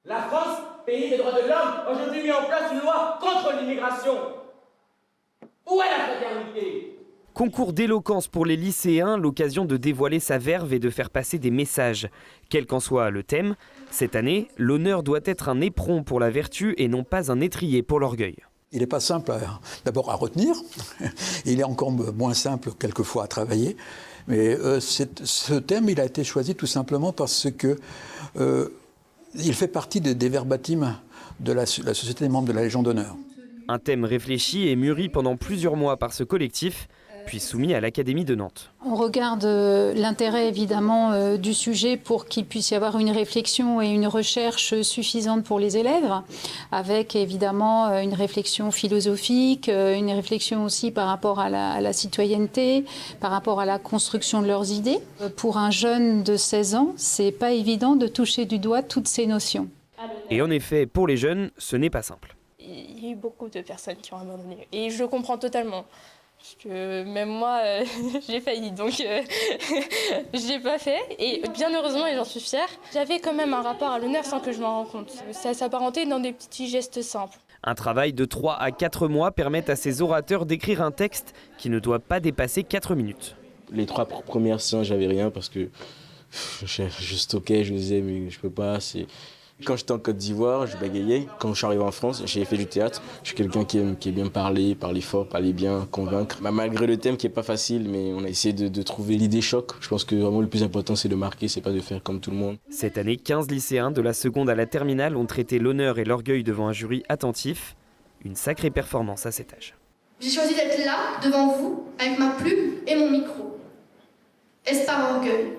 La France, pays des droits de l'homme, a aujourd'hui mis en place une loi contre l'immigration. Où est la fraternité ? Concours d'éloquence pour les lycéens, l'occasion de dévoiler sa verve et de faire passer des messages. Quel qu'en soit le thème, cette année, l'honneur doit être un éperon pour la vertu et non pas un étrier pour l'orgueil. Il n'est pas simple d'abord à retenir, il est encore moins simple quelquefois à travailler, mais ce thème il a été choisi tout simplement parce que il fait partie des verbatims de la Société des membres de la Légion d'honneur. Un thème réfléchi et mûri pendant plusieurs mois par ce collectif, puis soumis à l'Académie de Nantes. On regarde l'intérêt évidemment du sujet pour qu'il puisse y avoir une réflexion et une recherche suffisante pour les élèves, avec évidemment une réflexion philosophique, une réflexion aussi par rapport à la citoyenneté, par rapport à la construction de leurs idées. Pour un jeune de 16 ans, c'est pas évident de toucher du doigt toutes ces notions. Et en effet, pour les jeunes, ce n'est pas simple. Il y a eu beaucoup de personnes qui ont abandonné et je le comprends totalement. Parce que même moi, j'ai failli, donc je l'ai pas fait. Et bien heureusement, et j'en suis fière, j'avais quand même un rapport à l'honneur sans que je m'en rende compte. Ça s'apparentait dans des petits gestes simples. Un travail de 3 à 4 mois permet à ces orateurs d'écrire un texte qui ne doit pas dépasser 4 minutes. Les 3 premières séances, j'avais rien parce que je stockais, je me disais mais je peux pas. Quand j'étais en Côte d'Ivoire, je bégayais. Quand je suis arrivé en France, j'ai fait du théâtre. Je suis quelqu'un qui aime bien parler fort, parler bien, convaincre. Malgré le thème qui n'est pas facile, mais on a essayé de trouver l'idée choc. Je pense que vraiment le plus important, c'est de marquer, c'est pas de faire comme tout le monde. Cette année, 15 lycéens de la seconde à la terminale ont traité l'honneur et l'orgueil devant un jury attentif. Une sacrée performance à cet âge. J'ai choisi d'être là, devant vous, avec ma plume et mon micro. Est-ce par orgueil ?